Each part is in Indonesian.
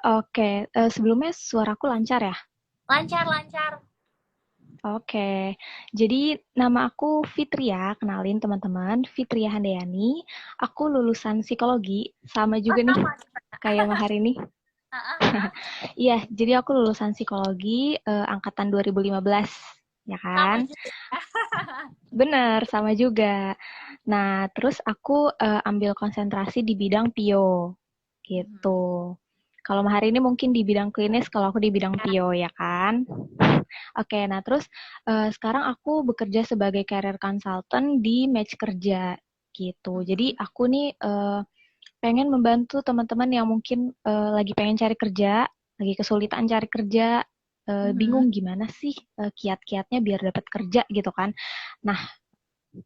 Oke, sebelumnya suaraku lancar ya? Lancar-lancar. Oke, jadi nama aku Fitria, kenalin teman-teman, Fitria Handayani. Aku lulusan psikologi, sama Oh, juga nih sama. kayak Mahar ini. Heeh, heeh. Iya, jadi aku lulusan psikologi angkatan 2015, ya Sama kan? juga. Bener, sama juga. Nah, terus aku ambil konsentrasi di bidang PIO, Mhm. gitu. Kalau Mahar ini mungkin di bidang klinis, kalau aku di bidang Ya. PIO, ya kan? Oke, nah terus sekarang aku bekerja sebagai career consultant di Match Kerja gitu. Jadi Mhm, aku nih pengen membantu teman-teman yang mungkin lagi pengen cari kerja, lagi kesulitan cari kerja, mhm. bingung gimana sih kiat-kiatnya biar dapat kerja gitu kan. Nah,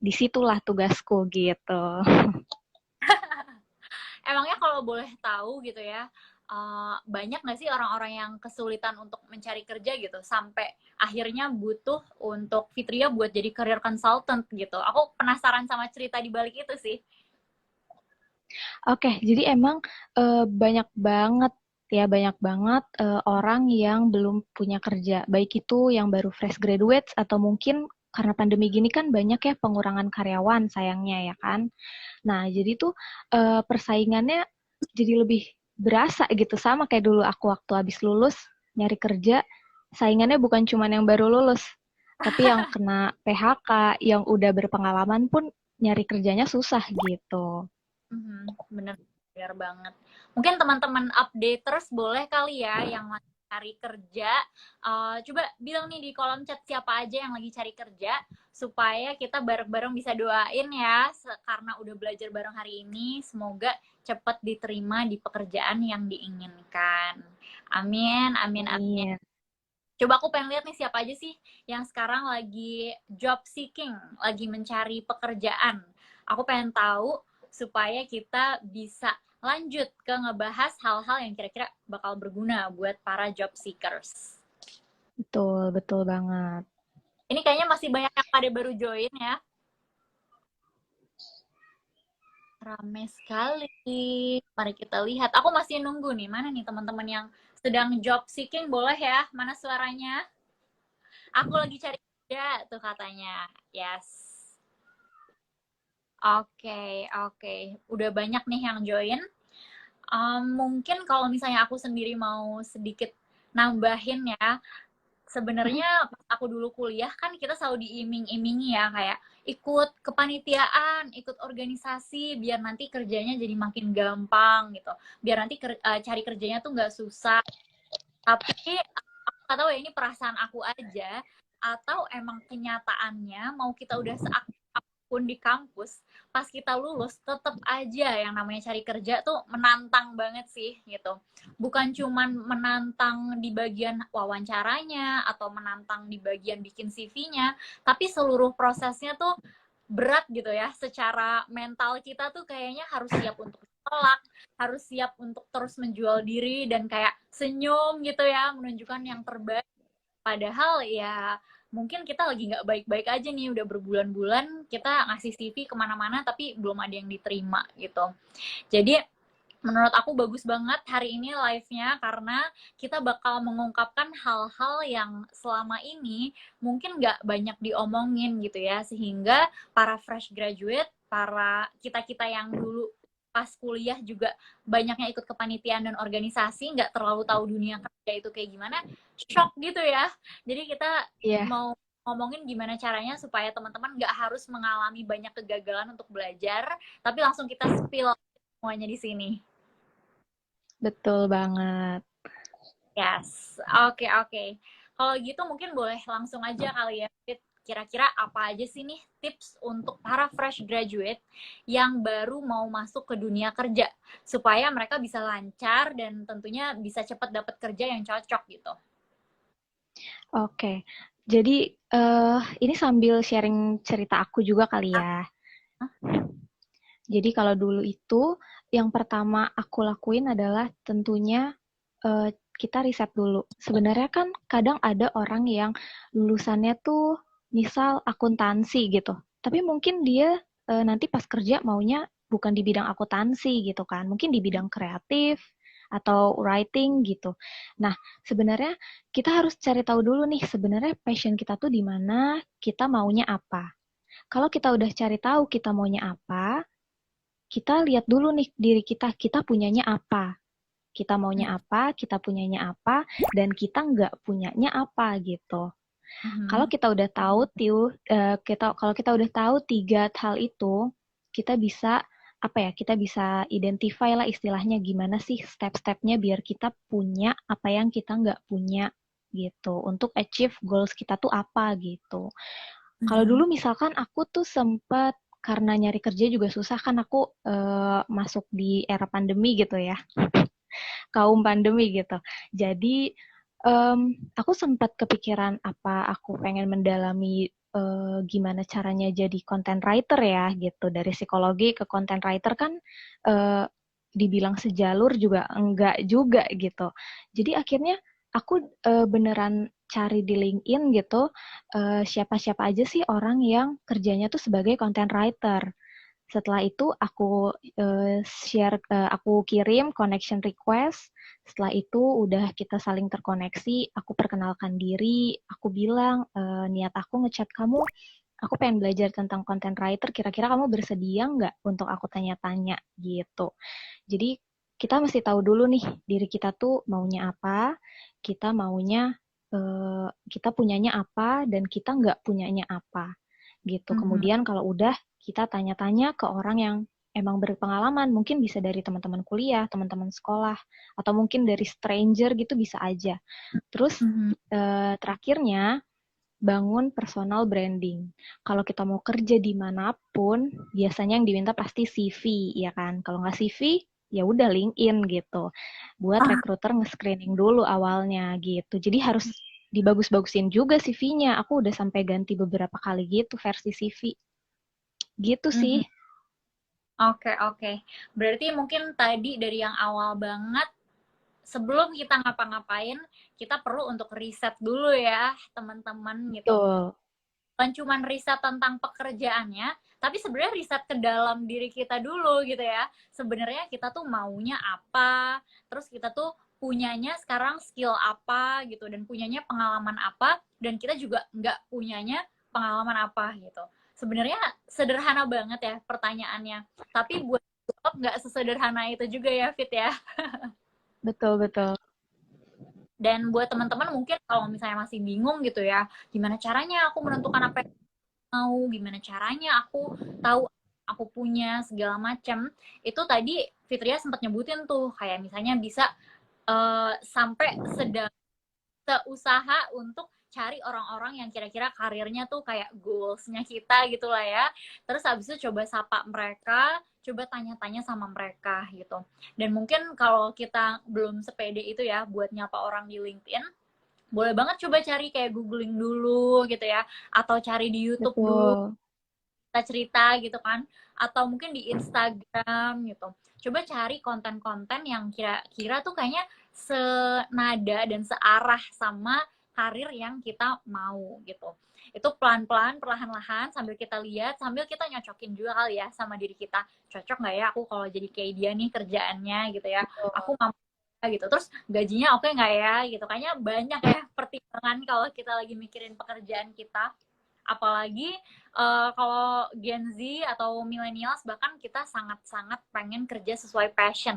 disitulah tugasku gitu. Emangnya kalau boleh tahu gitu ya, banyak nggak sih orang-orang yang kesulitan untuk mencari kerja gitu, sampai akhirnya butuh untuk Fitria buat jadi career consultant gitu. Aku penasaran sama cerita di balik itu sih. Oke, jadi emang banyak banget ya, banyak banget orang yang belum punya kerja. Baik itu yang baru fresh graduates atau mungkin karena pandemi gini kan banyak ya pengurangan karyawan sayangnya ya kan. Nah, jadi tuh persaingannya jadi lebih berasa gitu sama kayak dulu aku waktu habis lulus nyari kerja, saingannya bukan cuma yang baru lulus, tapi yang kena PHK, yang udah berpengalaman pun nyari kerjanya susah gitu. Mhm, bener bener banget. Mungkin teman-teman update terus boleh kali ya yang lagi cari kerja, coba bilang nih di kolom chat siapa aja yang lagi cari kerja, supaya kita bareng-bareng bisa doain ya, karena udah belajar bareng hari ini, semoga cepet diterima di pekerjaan yang diinginkan. Amin amin amin. Amin. Coba aku pengen lihat nih siapa aja sih yang sekarang lagi job seeking, lagi mencari pekerjaan. Aku pengen tahu supaya kita bisa lanjut ke ngebahas hal-hal yang kira-kira bakal berguna buat para job seekers. Betul, betul banget. Ini kayaknya masih banyak yang pada baru join ya. Rame sekali. Mari kita lihat. Aku masih nunggu nih, mana nih teman-teman yang sedang job seeking, boleh ya? Mana suaranya? Aku lagi cari kerja tuh katanya. Yes. Oke, oke. Udah banyak nih yang join. Mungkin kalau misalnya aku sendiri mau sedikit nambahin ya, Mm-mm. sebenarnya pas aku dulu kuliah kan kita selalu diiming-imingi ya kayak ikut kepanitiaan, ikut organisasi biar nanti kerjanya jadi makin gampang gitu. Biar nanti cari kerjanya tuh nggak susah. Tapi aku nggak tahu ya ini perasaan aku aja atau emang kenyataannya mau kita udah seaktif apapun di kampus, pas kita lulus tetap aja yang namanya cari kerja tuh menantang banget sih gitu. Bukan cuman menantang di bagian wawancaranya atau menantang di bagian bikin CV-nya, tapi seluruh prosesnya tuh berat gitu ya. Secara mental kita tuh kayaknya harus siap untuk ditolak, harus siap untuk terus menjual diri dan kayak senyum gitu ya, menunjukkan yang terbaik. Padahal ya mungkin kita lagi nggak baik-baik aja nih, udah berbulan-bulan kita ngasih CV kemana-mana tapi belum ada yang diterima gitu. Jadi menurut aku bagus banget hari ini live-nya karena kita bakal mengungkapkan hal-hal yang selama ini mungkin nggak banyak diomongin gitu ya, sehingga para fresh graduate, para kita-kita yang dulu pas kuliah juga banyaknya ikut kepanitiaan dan organisasi, nggak terlalu tahu dunia kerja itu kayak gimana, shock gitu ya. Jadi kita Iya, mau ngomongin gimana caranya supaya teman-teman nggak harus mengalami banyak kegagalan untuk belajar, tapi langsung kita spill semuanya di sini. betul banget. Yes, oke oke. Kalau gitu mungkin boleh langsung aja kali ya, Fit. Kira-kira apa aja sih nih tips untuk para fresh graduate yang baru mau masuk ke dunia kerja supaya mereka bisa lancar dan tentunya bisa cepat dapat kerja yang cocok gitu. Oke, jadi ini sambil sharing cerita aku juga kali Ah, ya. Jadi kalau dulu itu yang pertama aku lakuin adalah tentunya kita riset dulu. Sebenarnya kan kadang ada orang yang lulusannya tuh misal akuntansi gitu. Tapi mungkin dia nanti pas kerja maunya bukan di bidang akuntansi gitu kan. Mungkin di bidang kreatif atau writing gitu. Nah, sebenarnya kita harus cari tahu dulu nih sebenarnya passion kita tuh di mana, kita maunya apa. Kalau kita udah cari tahu kita maunya apa, kita lihat dulu nih diri kita punyanya apa. Kita maunya apa, kita punyanya apa, dan kita nggak punyanya apa gitu. Kalau Mhm. kita udah tahu kalau kita udah tahu tiga hal itu, kita bisa apa ya? Kita bisa identify lah istilahnya gimana sih step-stepnya biar kita punya apa yang kita nggak punya gitu. Untuk achieve goals kita tuh apa gitu. Kalau dulu Mhm. misalkan aku tuh sempat karena nyari kerja juga susah kan aku masuk di era pandemi gitu ya, kaum pandemi gitu. Jadi aku sempat kepikiran apa aku pengen mendalami gimana caranya jadi content writer ya gitu. Dari psikologi ke content writer kan uh, dibilang sejalur juga enggak juga gitu. Jadi akhirnya aku beneran cari di LinkedIn gitu siapa-siapa aja sih orang yang kerjanya tuh sebagai content writer. Setelah itu aku kirim connection request. Setelah itu udah kita saling terkoneksi, aku perkenalkan diri, aku bilang niat aku ngechat kamu, aku pengen belajar tentang content writer, kira-kira kamu bersedia nggak untuk aku tanya-tanya gitu. Jadi kita mesti tahu dulu nih diri kita tuh maunya apa, kita maunya kita punyanya apa dan kita nggak punyanya apa gitu. Mhm. Kemudian kalau udah kita tanya-tanya ke orang yang emang berpengalaman, mungkin bisa dari teman-teman kuliah, teman-teman sekolah, atau mungkin dari stranger gitu bisa aja. Terus Mhm. terakhirnya bangun personal branding. Kalau kita mau kerja dimanapun, biasanya yang diminta pasti CV, ya kan? Kalau nggak CV, ya udah LinkedIn gitu. Buat Ah, recruiter nge-screening dulu awalnya gitu. Jadi harus dibagus-bagusin juga CV-nya. Aku udah sampai ganti beberapa kali gitu versi CV. Gitu sih. mhm. Oke, oke. Berarti mungkin tadi dari yang awal banget, sebelum kita ngapa-ngapain, kita perlu untuk riset dulu ya, teman-teman gitu. Betul. Bukan cuma riset tentang pekerjaannya, tapi sebenarnya riset ke dalam diri kita dulu gitu ya. Sebenarnya kita tuh maunya apa, terus kita tuh punyanya sekarang skill apa gitu, dan punyanya pengalaman apa, dan kita juga nggak punyanya pengalaman apa gitu. Sebenarnya sederhana banget ya pertanyaannya, tapi buat jawab nggak sesederhana itu juga ya, Fit ya. Betul, betul. Dan buat teman-teman mungkin kalau misalnya masih bingung gitu ya, gimana caranya aku menentukan apa yang mau, gimana caranya aku tahu aku punya segala macam. Itu tadi Fitria sempat nyebutin tuh, kayak misalnya bisa sampai sedang usaha untuk cari orang-orang yang kira-kira karirnya tuh kayak goals-nya kita gitu lah ya. Terus habis itu coba sapa mereka, coba tanya-tanya sama mereka gitu. Dan mungkin kalau kita belum sepede itu ya buat nyapa orang di LinkedIn, boleh banget coba cari kayak googling dulu gitu ya, atau cari di YouTube dulu Betul. cerita gitu kan, atau mungkin di Instagram gitu. Coba cari konten-konten yang kira-kira tuh kayaknya senada dan searah sama karir yang kita mau gitu. Itu pelan-pelan, perlahan-lahan, sambil kita lihat, sambil kita nyocokin juga kali ya sama diri kita. Cocok nggak ya aku kalau jadi kayak dia nih kerjaannya gitu ya. Aku mampu gitu. Terus gajinya oke nggak ya gitu. Kayaknya banyak ya pertimbangan kalau kita lagi mikirin pekerjaan kita. Apalagi kalau Gen Z atau millennials, bahkan kita sangat-sangat pengen kerja sesuai passion.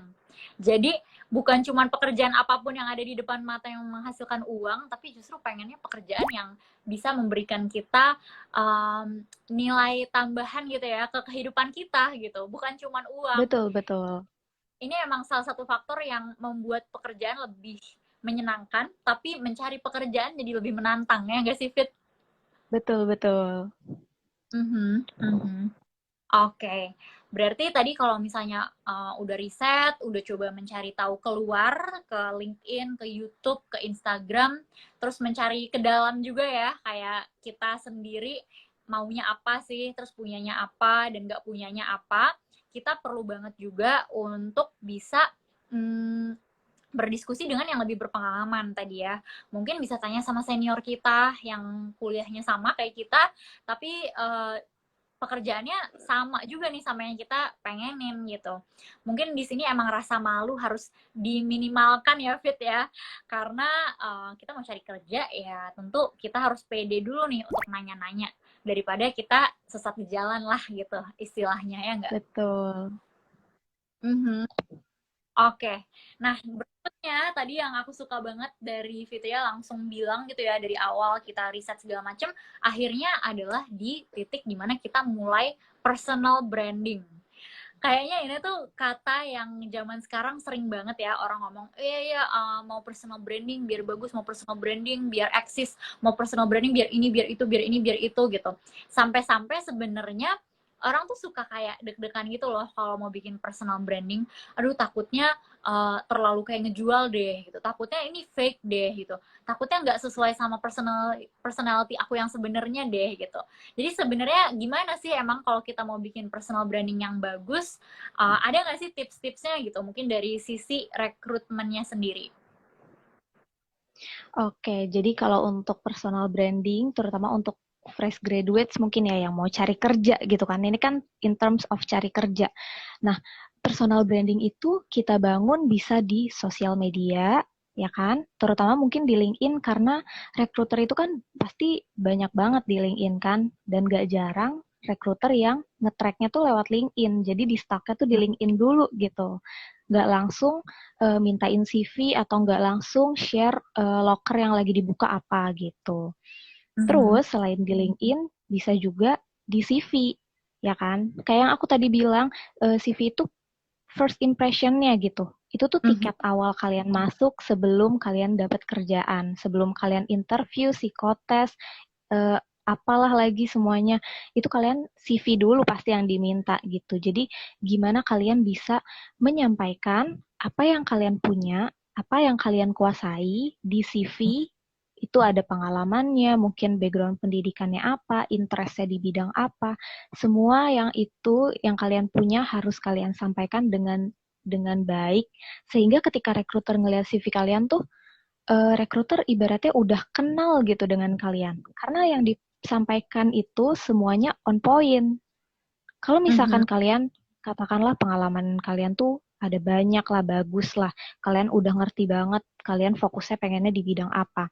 Jadi bukan cuma pekerjaan apapun yang ada di depan mata yang menghasilkan uang, tapi justru pengennya pekerjaan yang bisa memberikan kita nilai tambahan gitu ya ke kehidupan kita gitu, bukan cuma uang. Betul, betul. Ini emang salah satu faktor yang membuat pekerjaan lebih menyenangkan, tapi mencari pekerjaan jadi lebih menantang ya nggak sih, Fit? Betul, betul. Mhm, mhm. Oke, berarti tadi kalau misalnya udah riset, udah coba mencari tahu keluar ke LinkedIn, ke YouTube, ke Instagram, terus mencari ke dalam juga ya, kayak kita sendiri maunya apa sih, terus punyanya apa dan nggak punyanya apa. Kita perlu banget juga untuk bisa mm, berdiskusi dengan yang lebih berpengalaman tadi ya. Mungkin bisa tanya sama senior kita yang kuliahnya sama kayak kita, tapi pekerjaannya sama juga nih sama yang kita pengenin gitu. Mungkin di sini emang rasa malu harus diminimalkan ya Fit ya, karena kita mau cari kerja ya tentu kita harus pede dulu nih untuk nanya-nanya daripada kita sesat di jalan lah gitu istilahnya ya nggak? Betul. Mhm. Oke, nah berikutnya tadi yang aku suka banget dari Fitria langsung bilang gitu ya dari awal kita riset segala macam, akhirnya adalah di titik dimana kita mulai personal branding. Kayaknya ini tuh kata yang zaman sekarang sering banget ya orang ngomong, iya mau personal branding biar bagus, mau personal branding biar eksis, mau personal branding biar ini, biar itu, biar ini, biar itu gitu. Sampai-sampai sebenarnya orang tuh suka kayak deg-degan gitu loh kalau mau bikin personal branding. Aduh takutnya terlalu kayak ngejual deh gitu. Takutnya ini fake deh gitu. Takutnya nggak sesuai sama personality aku yang sebenarnya deh gitu. Jadi sebenarnya gimana sih emang kalau kita mau bikin personal branding yang bagus, ada nggak sih tips-tipsnya gitu? Mungkin dari sisi rekrutmennya sendiri. Oke, jadi kalau untuk personal branding, terutama untuk fresh graduates mungkin ya yang mau cari kerja gitu kan. Ini kan in terms of cari kerja. Nah, personal branding itu kita bangun bisa di sosial media, ya kan? Terutama mungkin di LinkedIn karena recruiter itu kan pasti banyak banget di LinkedIn kan. Dan gak jarang recruiter yang nge-tracknya tuh lewat LinkedIn. Jadi di stucknya tuh di LinkedIn dulu gitu. Nggak langsung mintain CV atau nggak langsung share loker yang lagi dibuka apa gitu. Mhm. Terus selain di LinkedIn bisa juga di CV, ya kan? Kayak yang aku tadi bilang, CV itu first impression-nya gitu. Itu tuh Mhm. tiket awal kalian masuk sebelum kalian dapat kerjaan, sebelum kalian interview, psikotes, apalah lagi semuanya. Itu kalian CV dulu pasti yang diminta gitu. Jadi gimana kalian bisa menyampaikan apa yang kalian punya, apa yang kalian kuasai di CV, itu ada pengalamannya, mungkin background pendidikannya apa, interestnya di bidang apa, semua yang itu yang kalian punya harus kalian sampaikan dengan baik, sehingga ketika rekruter ngeliat CV kalian tuh, rekruter ibaratnya udah kenal gitu dengan kalian, karena yang disampaikan itu semuanya on point. Kalau Mhm. misalkan kalian, katakanlah pengalaman kalian tuh ada banyak lah, bagus lah, kalian udah ngerti banget, kalian fokusnya pengennya di bidang apa.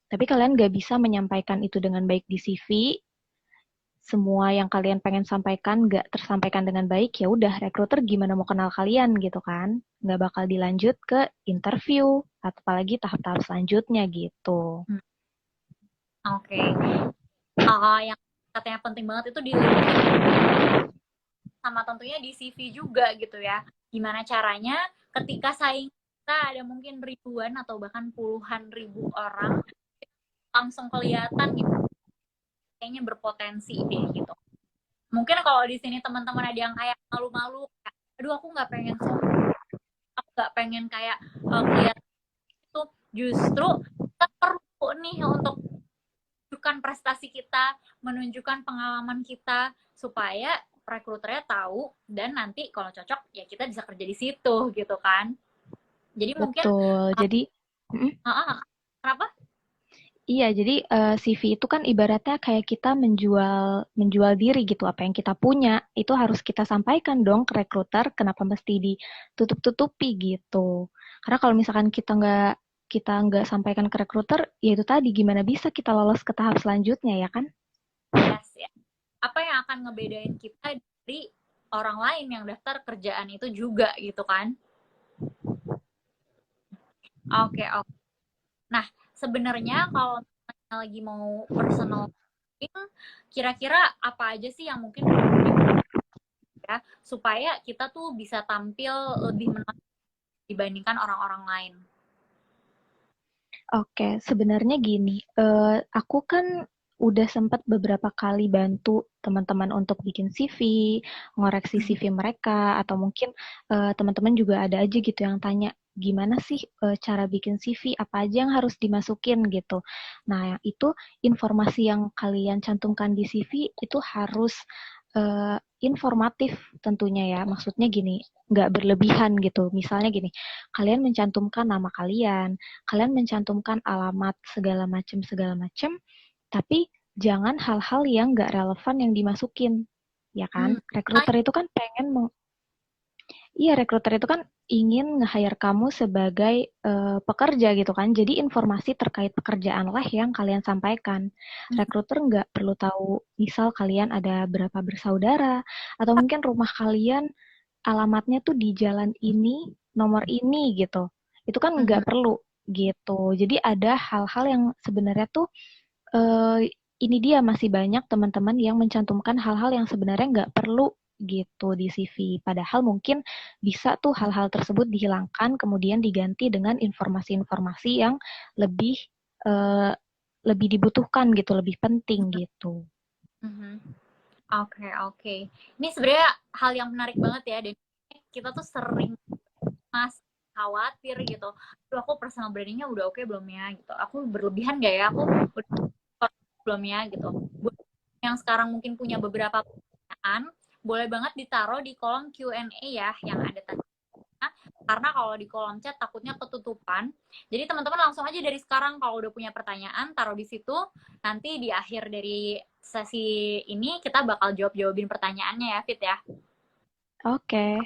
Tapi kalian gak bisa menyampaikan itu dengan baik di CV, semua yang kalian pengen sampaikan gak tersampaikan dengan baik, ya udah rekruter gimana mau kenal kalian gitu kan. Gak bakal dilanjut ke interview, atau apalagi tahap-tahap selanjutnya gitu. Hmm. Oke. Yang katanya penting banget itu di LinkedIn sama tentunya di CV juga gitu ya. Gimana caranya ketika saing kita ada mungkin ribuan atau bahkan puluhan ribu orang langsung kelihatan gitu kayaknya berpotensi deh gitu. Mungkin kalau di sini teman-teman ada yang kayak malu-malu, kayak, aduh aku nggak pengen sombong, aku nggak pengen kayak kelihatan itu, justru kita perlu nih untuk menunjukkan prestasi kita, menunjukkan pengalaman kita supaya rekruternya tahu dan nanti kalau cocok ya kita bisa kerja di situ gitu kan. Jadi mungkin Betul. Jadi, kenapa? iya, jadi CV itu kan ibaratnya kayak kita menjual menjual diri gitu. Apa yang kita punya itu harus kita sampaikan dong ke rekruter. Kenapa mesti ditutup-tutupi gitu? Karena kalau misalkan kita nggak sampaikan ke rekruter, ya itu tadi gimana bisa kita lolos ke tahap selanjutnya ya kan? Yes, ya. Apa yang akan ngebedain kita dari orang lain yang daftar kerjaan itu juga gitu kan? Oke, oke. Nah, sebenarnya kalau misalnya lagi mau personal branding, kira-kira apa aja sih yang mungkin perlu ya supaya kita tuh bisa tampil lebih menarik dibandingkan orang-orang lain. Oke, sebenarnya gini, aku kan udah sempat beberapa kali bantu teman-teman untuk bikin CV, ngoreksi CV mereka, atau mungkin teman-teman juga ada aja gitu yang tanya, gimana sih cara bikin CV, apa aja yang harus dimasukin gitu. Nah, itu informasi yang kalian cantumkan di CV itu harus informatif tentunya ya. Maksudnya gini, nggak berlebihan gitu. Misalnya gini, kalian mencantumkan nama kalian mencantumkan alamat segala macam, tapi jangan hal-hal yang nggak relevan yang dimasukin. ya Hmm. kan? Rekruter itu kan Iya, rekruter itu kan ingin nge-hire kamu sebagai pekerja gitu kan. Jadi informasi terkait pekerjaan lah yang kalian sampaikan. Rekruter nggak perlu tahu, misal kalian ada berapa bersaudara, atau mungkin rumah kalian alamatnya tuh di jalan ini, nomor ini gitu. Itu kan nggak Mhm. perlu gitu. Jadi ada hal-hal yang sebenarnya tuh eh, ini dia masih banyak teman-teman yang mencantumkan hal-hal yang sebenarnya nggak perlu gitu di CV. Padahal mungkin bisa tuh hal-hal tersebut dihilangkan kemudian diganti dengan informasi-informasi yang lebih eh, lebih dibutuhkan gitu, lebih penting gitu. Mhm. Oke, oke. Ini sebenarnya hal yang menarik banget ya, dan kita tuh sering mas khawatir gitu. Duh, aku personal brandingnya udah oke belum ya gitu. Aku berlebihan gak ya? Aku udah belum ya gitu. Buat yang sekarang mungkin punya beberapa pertanyaan, boleh banget ditaruh di kolom Q&A ya yang ada tadi. Karena kalau di kolom chat takutnya ketutupan. Jadi teman-teman langsung aja dari sekarang kalau udah punya pertanyaan taruh di situ. Nanti di akhir dari sesi ini kita bakal jawabin pertanyaannya ya, Fit ya. Oke.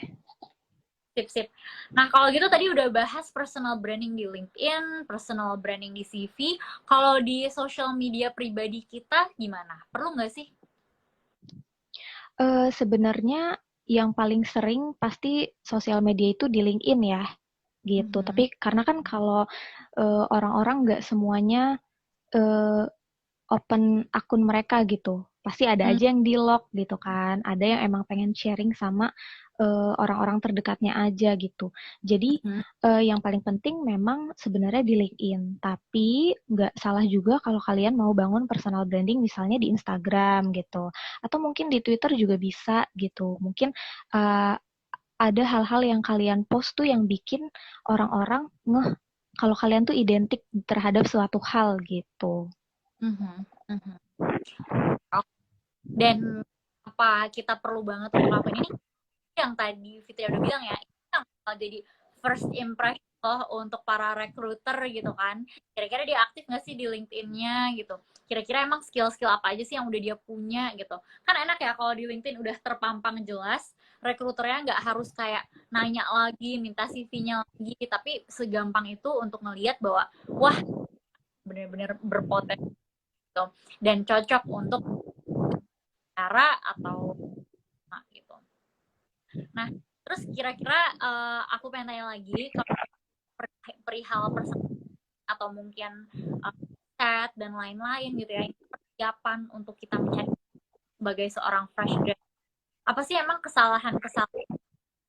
Sip, sip. Nah, kalau gitu tadi udah bahas personal branding di LinkedIn, personal branding di CV. Kalau di social media pribadi kita gimana? Perlu nggak sih? Sebenarnya yang paling sering pasti sosial media itu di LinkedIn ya gitu. Mhm. Tapi karena kan kalau orang-orang nggak semuanya eh, open akun mereka gitu. Pasti ada Mhm. aja yang di lock gitu kan. Ada yang emang pengen sharing sama orang-orang terdekatnya aja gitu. Jadi yang paling penting memang sebenarnya di LinkedIn. Tapi nggak salah juga kalau kalian mau bangun personal branding misalnya di Instagram gitu. Atau mungkin di Twitter juga bisa gitu. Mungkin uh, ada hal-hal yang kalian post tuh yang bikin orang-orang ngeh kalau kalian tuh identik terhadap suatu hal gitu. Mhm. Mhm. Dan apa kita perlu banget untuk lakuin ini? Yang tadi Fitria udah bilang ya, ini yang bakal jadi first impression loh untuk para recruiter gitu kan. Kira-kira dia aktif nggak sih di LinkedIn-nya gitu. Kira-kira emang skill-skill apa aja sih yang udah dia punya gitu. Kan enak ya kalau di LinkedIn udah terpampang jelas, recruiternya nggak harus kayak nanya lagi, minta CV-nya lagi, tapi segampang itu untuk ngelihat bahwa wah bener-bener berpotensi gitu, dan cocok untuk cara atau gitu. Nah, terus kira-kira aku pengen tanya lagi kalau perihal personal atau mungkin chat dan lain-lain gitu ya, ini persiapan untuk kita mencari sebagai seorang fresh grad. Apa sih emang kesalahan-kesalahan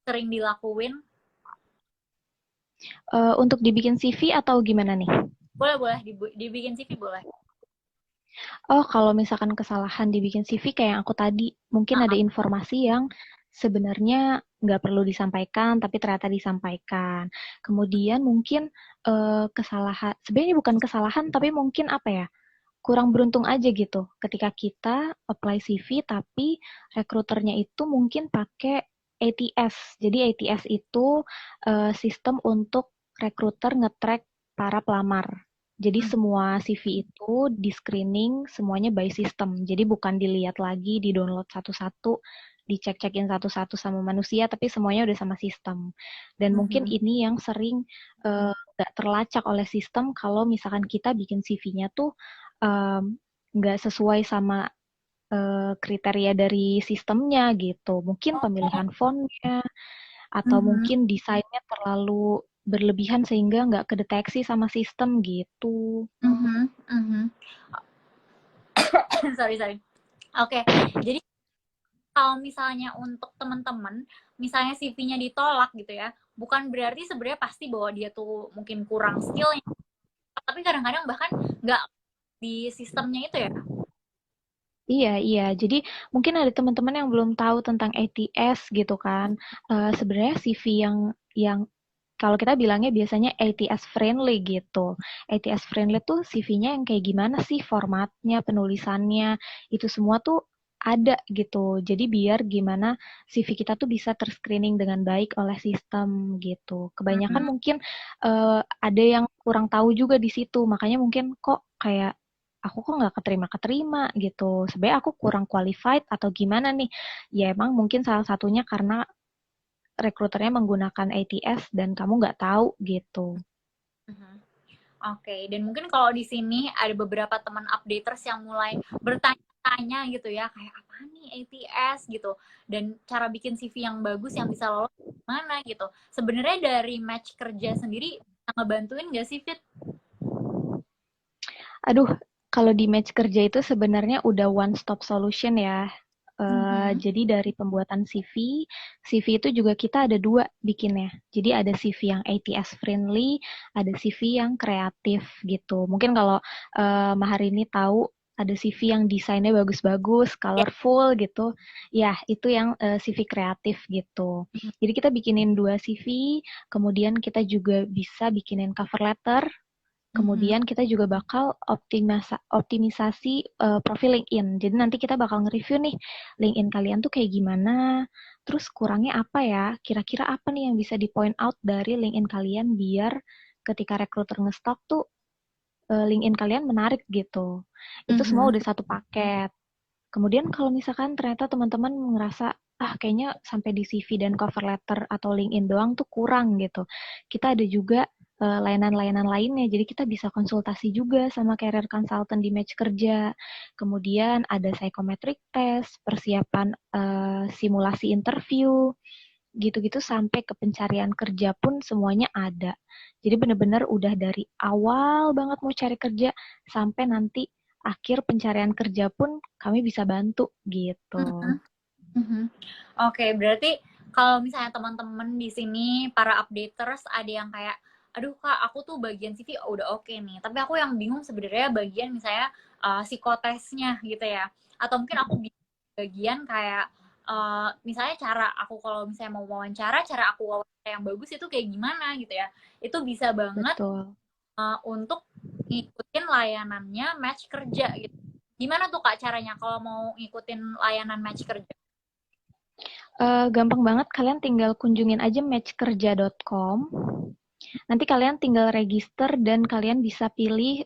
sering dilakuin? Untuk dibikin CV atau gimana nih? Boleh, boleh dibikin CV boleh. Oh, kalau misalkan kesalahan dibikin CV kayak yang aku tadi, mungkin ada informasi yang sebenarnya nggak perlu disampaikan, tapi ternyata disampaikan. Kemudian mungkin kesalahan, sebenarnya bukan kesalahan, tapi mungkin apa ya, kurang beruntung aja gitu. Ketika kita apply CV, tapi rekruternya itu mungkin pakai ATS. Jadi ATS itu sistem untuk rekruter nge-track para pelamar. Jadi Hmm. semua CV itu di screening semuanya by system. Jadi bukan dilihat lagi, di download satu-satu, dicek-cekin satu-satu sama manusia, tapi semuanya udah sama sistem. Dan mungkin Mhm. ini yang sering nggak terlacak oleh sistem kalau misalkan kita bikin CV-nya tuh nggak sesuai sama kriteria dari sistemnya gitu. Mungkin pemilihan fontnya atau Mhm. mungkin desainnya terlalu berlebihan sehingga nggak kedeteksi sama sistem gitu. Mhm. Mhm. Sorry, sorry. Oke, jadi kalau misalnya untuk teman-teman, misalnya CV-nya ditolak gitu ya, bukan berarti sebenarnya pasti bahwa dia tuh mungkin kurang skillnya, tapi kadang-kadang bahkan nggak di sistemnya itu ya. Iya, iya. Jadi mungkin ada teman-teman yang belum tahu tentang ATS gitu kan. Sebenarnya CV yang kalau kita bilangnya biasanya ATS friendly gitu. ATS friendly tuh CV-nya yang kayak gimana sih formatnya, penulisannya, itu semua tuh ada gitu. Jadi biar gimana CV kita tuh bisa terscreening dengan baik oleh sistem gitu. Kebanyakan Hmm. mungkin ada yang kurang tahu juga di situ. Makanya mungkin kok kayak aku kok nggak keterima gitu. Sebenarnya aku kurang qualified atau gimana nih? Ya emang mungkin salah satunya karena rekruternya menggunakan ATS dan kamu nggak tahu gitu. Mhm. Oke, dan mungkin kalau di sini ada beberapa teman updaters yang mulai bertanya-tanya gitu ya, kayak apa nih ATS gitu, dan cara bikin CV yang bagus yang bisa lolos mana gitu. Sebenarnya dari match kerja sendiri bisa ngebantuin nggak sih, Fit? Aduh, kalau di match kerja itu sebenarnya udah one stop solution ya. Mhm. Jadi dari pembuatan CV itu juga kita ada dua bikinnya. Jadi ada CV yang ATS friendly, ada CV yang kreatif gitu. Mungkin kalau Maharini tahu ada CV yang desainnya bagus-bagus, Ya. colorful gitu. Ya, itu yang CV kreatif gitu. Mhm. Jadi kita bikinin dua CV, kemudian kita juga bisa bikinin cover letter. Mhm. Kemudian kita juga bakal optimisasi profil LinkedIn. Jadi nanti kita bakal nge-review nih LinkedIn kalian tuh kayak gimana, terus kurangnya apa ya, kira-kira apa nih yang bisa di point out dari LinkedIn kalian biar ketika rekruter nge-stalk tuh LinkedIn kalian menarik gitu. Itu semua Mhm. udah satu paket. Kemudian kalau misalkan ternyata teman-teman ngerasa, kayaknya sampai di CV dan cover letter atau LinkedIn doang tuh kurang gitu. Kita ada juga layanan-layanan lainnya, jadi kita bisa konsultasi juga sama career consultant di Match Kerja. Kemudian ada psychometric test, persiapan simulasi interview, gitu-gitu sampai ke pencarian kerja pun semuanya ada. Jadi benar-benar udah dari awal banget mau cari kerja sampai nanti akhir pencarian kerja pun kami bisa bantu gitu. Mhm. Mhm. Oke, berarti kalau misalnya teman-teman di sini para updaters ada yang kayak, aduh Kak, aku tuh bagian CV udah oke nih, tapi aku yang bingung sebenarnya bagian misalnya psikotesnya gitu ya, atau mungkin aku bagian kayak misalnya cara aku kalau misalnya mau wawancara, cara aku wawancara yang bagus itu kayak gimana gitu ya, itu bisa banget Betul. untuk ngikutin layanannya match kerja gitu. Gimana tuh Kak caranya kalau mau ngikutin layanan match kerja? Gampang banget, kalian tinggal kunjungin aja matchkerja.com. Nanti kalian tinggal register dan kalian bisa pilih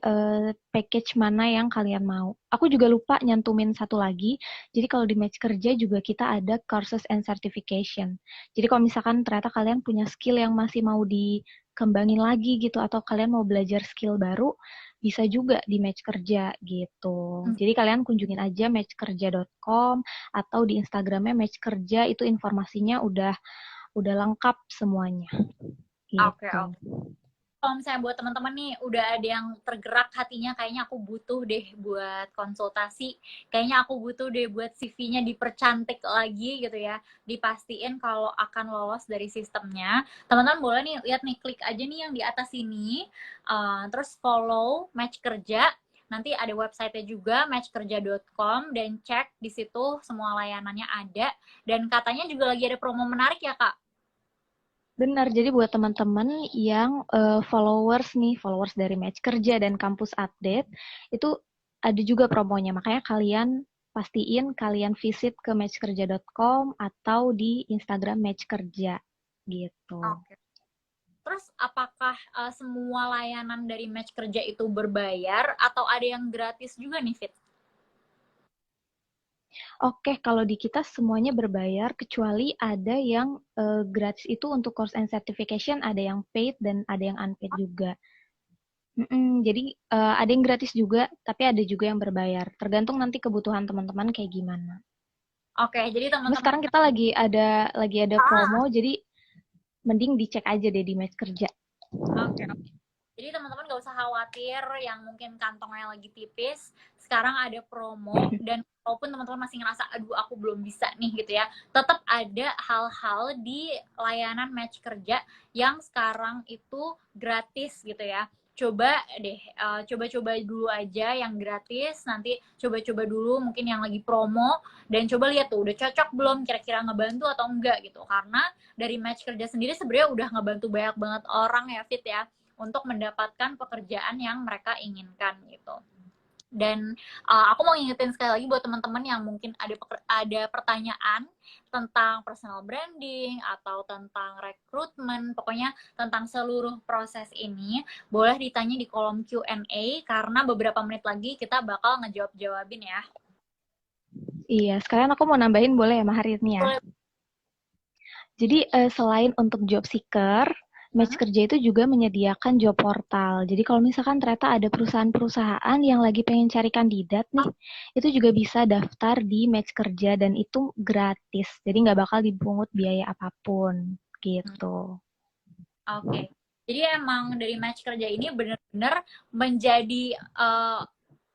package mana yang kalian mau. Aku juga lupa nyantumin satu lagi. Jadi kalau di Match Kerja juga kita ada courses and certification. Jadi kalau misalkan ternyata kalian punya skill yang masih mau dikembangin lagi gitu atau kalian mau belajar skill baru, bisa juga di Match Kerja gitu. Jadi kalian kunjungin aja matchkerja.com atau di Instagramnya Match Kerja, itu informasinya udah lengkap semuanya Oke, gitu. oke. Kalau misalnya buat teman-teman nih udah ada yang tergerak hatinya, kayaknya aku butuh deh buat konsultasi, kayaknya aku butuh deh buat CV-nya dipercantik lagi gitu ya, dipastiin kalau akan lolos dari sistemnya. Teman-teman boleh nih lihat nih, klik aja nih yang di atas sini, terus follow Match Kerja. Nanti ada website-nya juga matchkerja.com dan cek di situ semua layanannya ada, dan katanya juga lagi ada promo menarik ya Kak. Benar, jadi buat teman-teman yang followers dari Match Kerja dan Kampus Update, itu ada juga promonya. Makanya kalian pastiin kalian visit ke matchkerja.com atau di Instagram Match Kerja gitu. Oke. Terus apakah semua layanan dari Match Kerja itu berbayar atau ada yang gratis juga nih, Fit? Oke, kalau di kita semuanya berbayar kecuali ada yang gratis itu untuk course and certification, ada yang paid dan ada yang unpaid juga. Jadi ada yang gratis juga, tapi ada juga yang berbayar. Tergantung nanti kebutuhan teman-teman kayak gimana. Oke, jadi Cuma teman-teman, sekarang kita lagi ada promo, jadi mending dicek aja deh di Match Kerja. oke, oke. Jadi teman-teman gak usah khawatir yang mungkin kantongnya lagi tipis. Sekarang ada promo, dan walaupun teman-teman masih ngerasa, aduh aku belum bisa nih gitu ya, tetap ada hal-hal di layanan Match Kerja yang sekarang itu gratis gitu ya. Coba deh, coba-coba dulu aja yang gratis, nanti coba-coba dulu mungkin yang lagi promo, dan coba lihat tuh udah cocok belum, kira-kira ngebantu atau enggak gitu. Karena dari Match Kerja sendiri sebenarnya udah ngebantu banyak banget orang ya, Fit ya, untuk mendapatkan pekerjaan yang mereka inginkan gitu. Dan aku mau ngingetin sekali lagi buat teman-teman yang mungkin ada pertanyaan tentang personal branding atau tentang rekrutmen, pokoknya tentang seluruh proses ini, boleh ditanya di kolom Q&A karena beberapa menit lagi kita bakal ngejawab-jawabin ya. Iya, sekarang aku mau nambahin boleh ya Maharini ya? Boleh. Jadi selain untuk job seeker, Match Kerja itu juga menyediakan job portal. Jadi kalau misalkan ternyata ada perusahaan-perusahaan yang lagi pengen cari kandidat nih, itu juga bisa daftar di Match Kerja dan itu gratis. Jadi nggak bakal dipungut biaya apapun gitu. Oke. Jadi emang dari Match Kerja ini benar-benar menjadi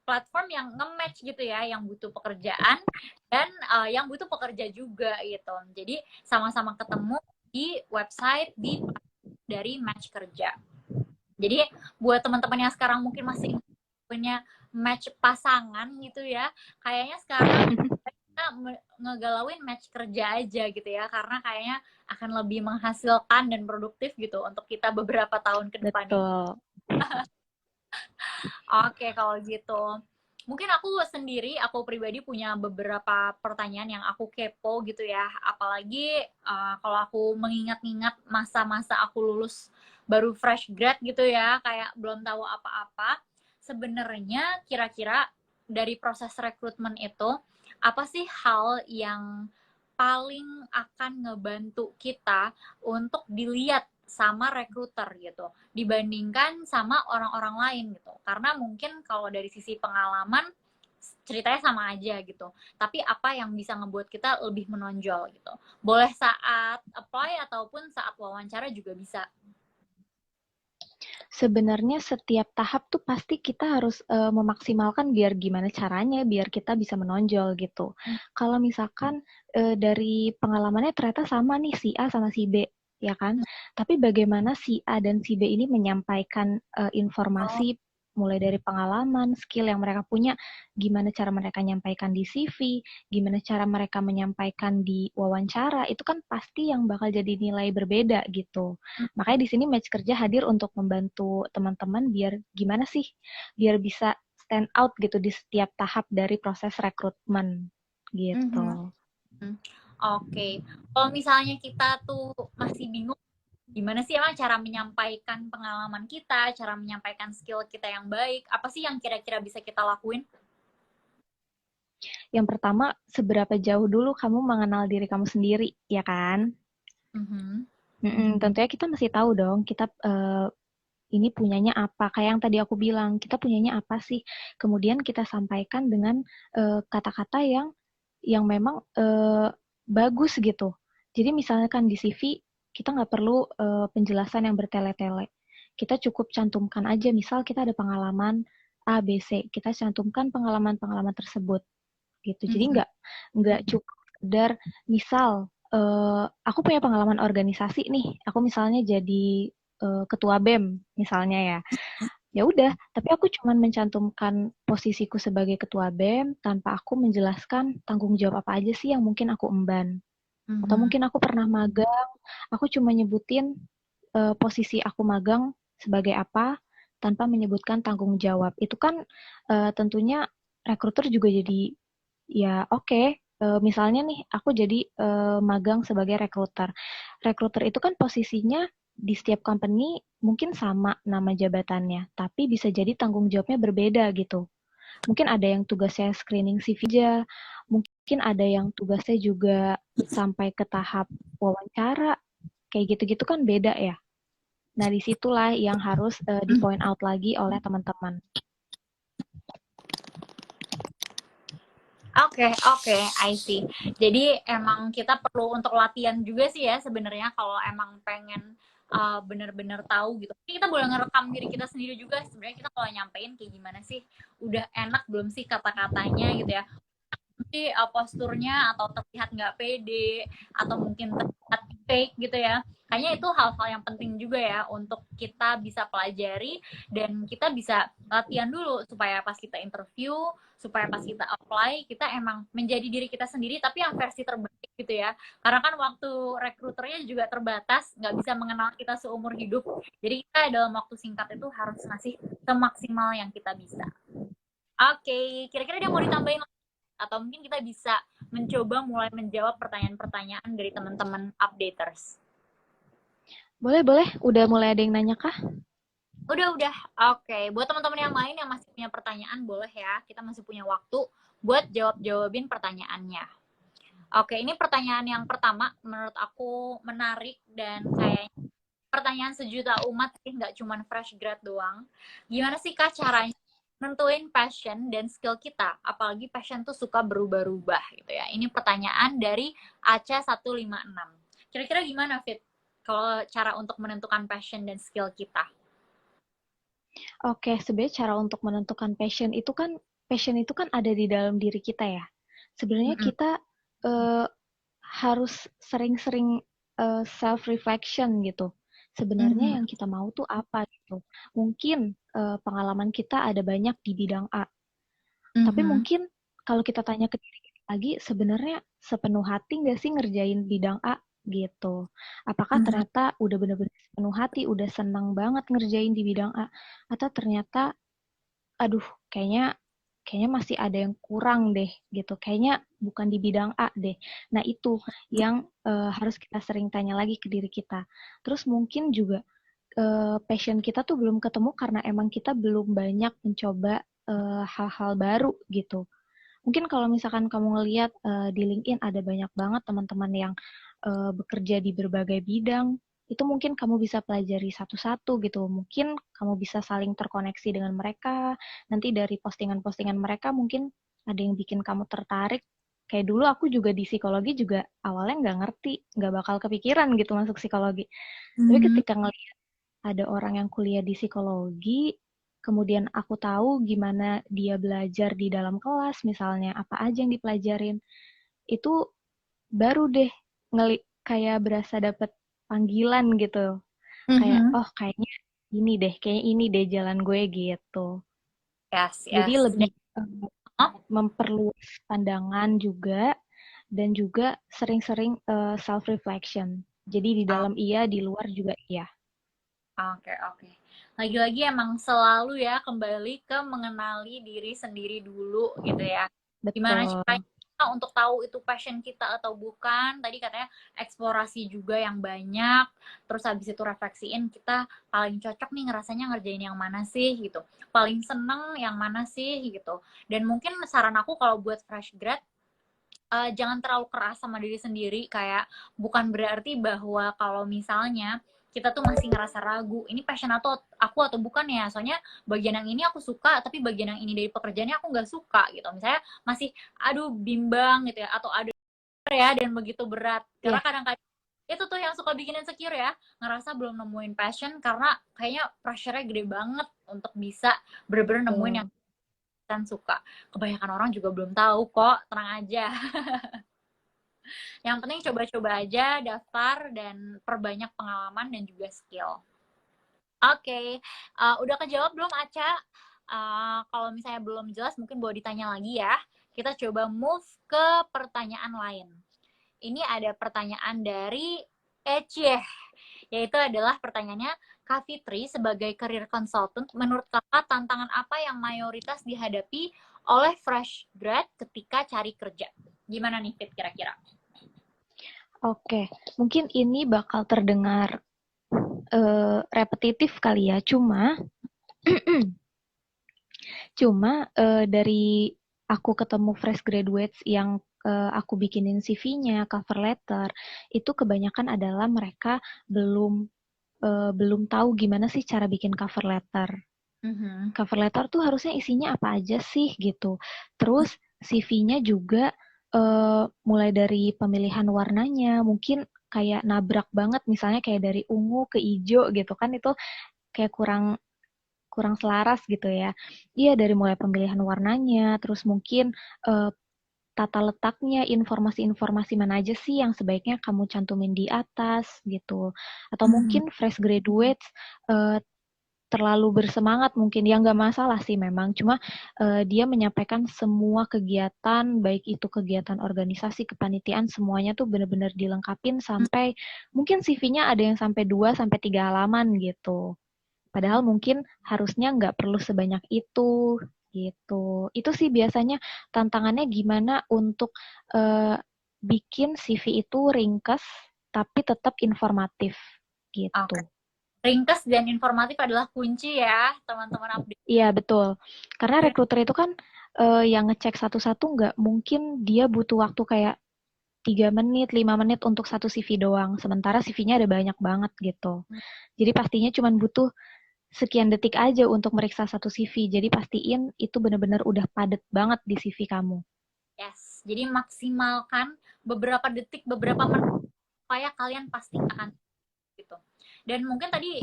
platform yang nge-match gitu ya, yang butuh pekerjaan dan yang butuh pekerja juga gitu. Jadi sama-sama ketemu di website dari Match Kerja. Jadi buat teman-teman yang sekarang mungkin masih punya match pasangan gitu ya, kayaknya sekarang kita ngegalauin match kerja aja gitu ya, karena kayaknya akan lebih menghasilkan dan produktif gitu untuk kita beberapa tahun ke depan ini. Betul. Oke, kalau gitu. Mungkin aku sendiri, aku pribadi punya beberapa pertanyaan yang aku kepo gitu ya. Apalagi kalau aku mengingat-ingat masa-masa aku lulus baru fresh grad gitu ya, kayak belum tahu apa-apa. Sebenarnya kira-kira dari proses rekrutmen itu, apa sih hal yang paling akan ngebantu kita untuk dilihat sama rekruter gitu dibandingkan sama orang-orang lain gitu, karena mungkin kalau dari sisi pengalaman ceritanya sama aja gitu, tapi apa yang bisa ngebuat kita lebih menonjol gitu, boleh saat apply ataupun saat wawancara juga bisa. Sebenarnya setiap tahap tuh pasti kita harus memaksimalkan biar gimana caranya biar kita bisa menonjol gitu. Kalau misalkan dari pengalamannya ternyata sama nih si A sama si B, ya kan? Tapi bagaimana si A dan si B ini menyampaikan informasi mulai dari pengalaman, skill yang mereka punya, gimana cara mereka menyampaikan di CV, gimana cara mereka menyampaikan di wawancara, itu kan pasti yang bakal jadi nilai berbeda gitu. Makanya di sini Match Kerja hadir untuk membantu teman-teman biar gimana sih, biar bisa stand out gitu di setiap tahap dari proses rekrutmen gitu. Oke, kalau misalnya kita tuh masih bingung gimana sih emang cara menyampaikan pengalaman kita, cara menyampaikan skill kita yang baik, apa sih yang kira-kira bisa kita lakuin? Yang pertama, seberapa jauh dulu kamu mengenal diri kamu sendiri, ya kan? Tentunya kita masih tahu dong, kita ini punyanya apa. Kayak yang tadi aku bilang, kita punyanya apa sih? Kemudian kita sampaikan dengan kata-kata yang memang bagus gitu. Jadi misalkan di CV kita nggak perlu penjelasan yang bertele-tele. Kita cukup cantumkan aja, misal kita ada pengalaman A, B, C. Kita cantumkan pengalaman-pengalaman tersebut gitu. Jadi nggak cukup sekedar misal aku punya pengalaman organisasi nih. Aku misalnya jadi ketua BEM misalnya ya. Ya udah, tapi aku cuma mencantumkan posisiku sebagai ketua BEM tanpa aku menjelaskan tanggung jawab apa aja sih yang mungkin aku emban. Atau mungkin aku pernah magang, aku cuma nyebutin posisi aku magang sebagai apa tanpa menyebutkan tanggung jawab. Itu kan tentunya rekruter juga jadi ya oke. Misalnya nih aku jadi magang sebagai rekruter. Rekruter itu kan posisinya di setiap company mungkin sama nama jabatannya, tapi bisa jadi tanggung jawabnya berbeda gitu. Mungkin ada yang tugasnya screening CV aja, mungkin ada yang tugasnya juga sampai ke tahap wawancara, kayak gitu-gitu kan beda ya. Nah, disitulah yang harus di point out lagi oleh teman-teman. Oke, I see. Jadi emang kita perlu untuk latihan juga sih ya sebenarnya kalau emang pengen bener-bener tahu gitu. Kita boleh ngerekam diri kita sendiri juga sebenarnya kita kalau nyampein kayak gimana sih, udah enak belum sih kata-katanya gitu ya. Nanti posturnya atau terlihat nggak pede atau mungkin terlihat fake gitu ya. Kayaknya itu hal-hal yang penting juga ya untuk kita bisa pelajari dan kita bisa latihan dulu supaya pas kita interview, supaya pas kita apply, kita emang menjadi diri kita sendiri tapi yang versi terbaik gitu ya. Karena kan waktu rekruternya juga terbatas, nggak bisa mengenal kita seumur hidup. Jadi kita dalam waktu singkat itu harus ngasih semaksimal yang kita bisa. Oke, kira-kira dia mau ditambahin lagi? Atau mungkin kita bisa mencoba mulai menjawab pertanyaan-pertanyaan dari teman-teman updaters. Boleh, boleh. Udah mulai ada yang nanya kah? Udah. Oke, buat teman-teman yang lain yang masih punya pertanyaan, boleh ya. Kita masih punya waktu buat jawabin pertanyaannya. Oke, ini pertanyaan yang pertama menurut aku menarik dan kayaknya pertanyaan sejuta umat sih, nggak cuma fresh grad doang. Gimana sih Kak caranya nentuin passion dan skill kita? Apalagi passion tuh suka berubah-ubah gitu ya. Ini pertanyaan dari Aca 156. Kira-kira gimana Fit? Kalau cara untuk menentukan passion dan skill kita? Oke, sebenarnya cara untuk menentukan passion itu kan ada di dalam diri kita ya. Sebenarnya Mm-mm. kita eh, harus sering-sering self reflection gitu. Sebenarnya Mhm. yang kita mau tuh apa gitu. Mungkin pengalaman kita ada banyak di bidang A, tapi Mhm. mungkin kalau kita tanya ke diri kita lagi, sebenarnya sepenuh hati nggak sih ngerjain bidang A gitu. Apakah Mhm. ternyata udah bener-bener sepenuh hati, udah senang banget ngerjain di bidang A, atau ternyata aduh kayaknya kayaknya masih ada yang kurang deh gitu. Kayaknya bukan di bidang A deh. Nah, itu yang harus kita sering tanya lagi ke diri kita. Terus mungkin juga passion kita tuh belum ketemu karena emang kita belum banyak mencoba hal-hal baru gitu. Mungkin kalau misalkan kamu ngelihat di LinkedIn ada banyak banget teman-teman yang bekerja di berbagai bidang, itu mungkin kamu bisa pelajari satu-satu gitu. Mungkin kamu bisa saling terkoneksi dengan mereka. Nanti dari postingan-postingan mereka mungkin ada yang bikin kamu tertarik. Kayak dulu aku juga di psikologi juga awalnya nggak ngerti, nggak bakal kepikiran gitu masuk psikologi. Tapi Mhm. ketika ngelihat ada orang yang kuliah di psikologi, kemudian aku tahu gimana dia belajar di dalam kelas, misalnya apa aja yang dipelajarin, itu baru deh kayak berasa dapet panggilan gitu. Kayak, Mhm. oh kayaknya ini deh jalan gue gitu. Yes, Jadi yes. lebih eh, Oh, memperluas pandangan juga, dan juga sering-sering self reflection. Jadi di oh, dalam iya, di luar juga iya. oke. Lagi-lagi emang selalu ya kembali ke mengenali diri sendiri dulu gitu ya. Gimana Betul. caranya kita untuk tahu itu passion kita atau bukan? Tadi katanya eksplorasi juga yang banyak, terus habis itu refleksiin kita paling cocok nih ngerasanya ngerjain yang mana sih gitu. Paling seneng yang mana sih gitu. Dan mungkin saran aku kalau buat fresh grad, jangan terlalu keras sama diri sendiri, kayak bukan berarti bahwa kalau misalnya kita tuh masih ngerasa ragu ini passion atau aku atau bukan ya, soalnya bagian yang ini aku suka tapi bagian yang ini dari pekerjaannya aku nggak suka gitu, misalnya masih aduh bimbang gitu ya, atau ada ya dan begitu berat, karena Iya, kadang-kadang itu tuh yang suka bikin insecure ya, ngerasa belum nemuin passion karena kayaknya pressure-nya gede banget untuk bisa bener-bener nemuin yang betul. kan suka. Kebanyakan orang juga belum tahu kok, tenang aja. Yang penting coba-coba aja, daftar, dan perbanyak pengalaman dan juga skill. Oke, udah kejawab belum Aca? Kalau misalnya belum jelas, mungkin boleh ditanya lagi ya. Kita coba move ke pertanyaan lain. Ini ada pertanyaan dari Ece, yaitu adalah pertanyaannya, Kak Fitri sebagai career consultant, menurut kakak tantangan apa yang mayoritas dihadapi oleh fresh grad ketika cari kerja? Gimana nih Fit kira-kira? Oke, mungkin ini bakal terdengar repetitif kali ya. Cuma dari aku ketemu fresh graduates yang aku bikinin CV-nya, cover letter, itu kebanyakan adalah mereka belum belum tahu gimana sih cara bikin cover letter. Mhm. Cover letter tuh harusnya isinya apa aja sih gitu. Terus CV-nya juga mulai dari pemilihan warnanya, mungkin kayak nabrak banget, misalnya kayak dari ungu ke hijau gitu kan, itu kayak kurang kurang selaras gitu ya. Iya, dari mulai pemilihan warnanya, terus mungkin eh, tata letaknya, informasi-informasi mana aja sih yang sebaiknya kamu cantumin di atas gitu. Atau Mhm. mungkin fresh graduates eh, terlalu bersemangat mungkin, ya nggak masalah sih memang, cuma dia menyampaikan semua kegiatan, baik itu kegiatan organisasi, kepanitiaan, semuanya tuh benar-benar dilengkapin sampai mungkin CV-nya ada yang sampai 2 sampai 3 halaman gitu. Padahal mungkin harusnya nggak perlu sebanyak itu. gitu. Itu sih biasanya tantangannya gimana untuk bikin CV itu ringkas tapi tetap informatif Oke. gitu. Ringkas dan informatif adalah kunci ya, teman-teman update. Iya betul. Karena rekruter itu kan yang ngecek satu-satu nggak mungkin dia butuh waktu kayak 3 menit, 5 menit untuk satu CV doang. Sementara CV-nya ada banyak banget gitu. Jadi pastinya cuma butuh sekian detik aja untuk meriksa satu CV. Jadi pastiin itu benar-benar udah padet banget di CV kamu. Yes. Jadi maksimalkan beberapa detik, beberapa menit supaya kalian pasti akan gitu. Dan mungkin tadi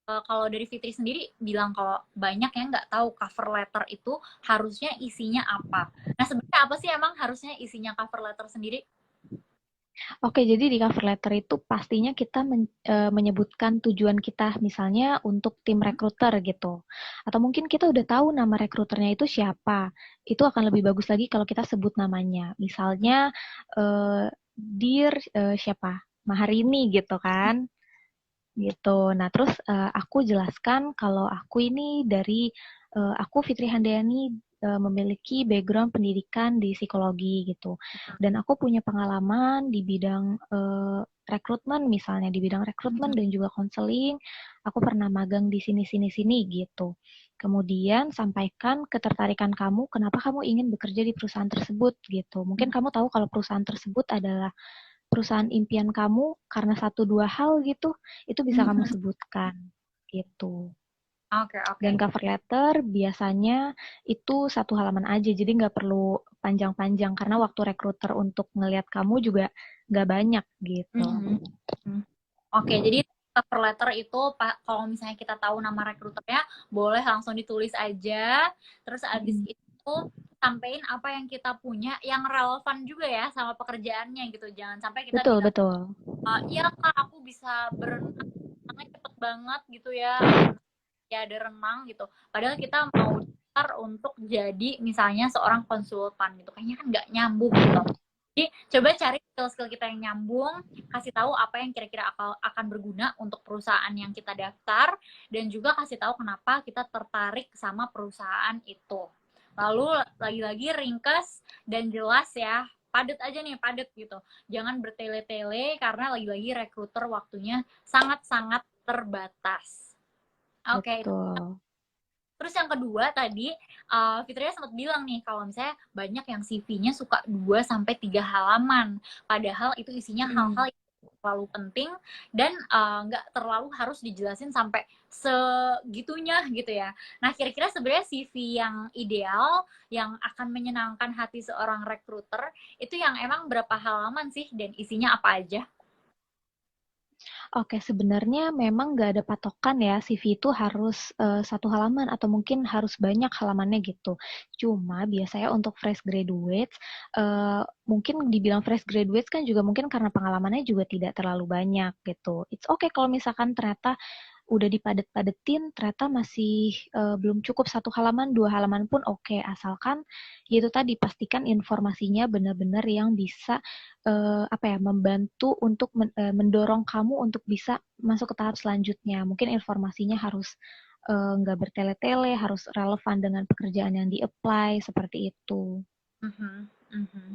kalau dari Fitri sendiri bilang kalau banyak yang nggak tahu cover letter itu harusnya isinya apa. Nah sebenarnya apa sih emang harusnya isinya cover letter sendiri? Oke, jadi di cover letter itu pastinya kita menyebutkan tujuan kita, misalnya untuk tim rekruter gitu. Atau mungkin kita udah tahu nama rekruternya itu siapa. Itu akan lebih bagus lagi kalau kita sebut namanya. Misalnya, Dear siapa? Maharini gitu kan. Gitu. Nah, terus aku jelaskan kalau aku ini aku Fitri Handayani memiliki background pendidikan di psikologi gitu. Dan aku punya pengalaman di bidang rekrutmen misalnya, di bidang rekrutmen dan juga konseling. Aku pernah magang di sini gitu. Kemudian sampaikan ketertarikan kamu, kenapa kamu ingin bekerja di perusahaan tersebut gitu. Mungkin kamu tahu kalau perusahaan tersebut adalah perusahaan impian kamu karena satu dua hal gitu, itu bisa kamu sebutkan gitu. Oke, oke. Dan cover letter biasanya itu satu halaman aja, jadi nggak perlu panjang-panjang karena waktu rekruter untuk ngelihat kamu juga nggak banyak gitu. Oke, jadi cover letter itu kalau misalnya kita tahu nama rekruternya, boleh langsung ditulis aja. Terus abis itu sampein apa yang kita punya yang relevan juga ya sama pekerjaannya gitu. Jangan sampai kita Betul, bilang, betul. iya kak aku bisa berenang, renangnya cepet banget gitu ya, aku ya ada renang gitu. Padahal kita mau daftar untuk jadi misalnya seorang konsultan gitu. Kayaknya kan nggak nyambung gitu. Jadi coba cari skill-skill kita yang nyambung, kasih tahu apa yang kira-kira akan berguna untuk perusahaan yang kita daftar, dan juga kasih tahu kenapa kita tertarik sama perusahaan itu. Lalu lagi-lagi ringkas dan jelas ya, padat aja nih, padat gitu. Jangan bertele-tele karena lagi-lagi rekruter waktunya sangat-sangat terbatas. Oke, itu. Betul. Terus yang kedua tadi Fitria sempat bilang nih kalau misalnya banyak yang CV-nya suka 2 sampai 3 halaman. Padahal itu isinya hal-hal yang terlalu penting dan nggak terlalu harus dijelasin sampai segitunya gitu ya. Nah, kira-kira sebenarnya CV yang ideal yang akan menyenangkan hati seorang rekruter itu yang emang berapa halaman sih dan isinya apa aja? Oke, sebenarnya memang nggak ada patokan ya, CV itu harus satu halaman atau mungkin harus banyak halamannya gitu. Cuma biasanya untuk fresh graduates, mungkin dibilang fresh graduates kan juga mungkin karena pengalamannya juga tidak terlalu banyak gitu. It's okay kalau misalkan ternyata udah dipadet-padetin ternyata masih belum cukup satu halaman, dua halaman pun oke, asalkan itu tadi pastikan informasinya benar-benar yang bisa apa ya membantu untuk mendorong kamu untuk bisa masuk ke tahap selanjutnya. Mungkin informasinya harus nggak bertele-tele, harus relevan dengan pekerjaan yang di-apply seperti itu. Mhm, mhm.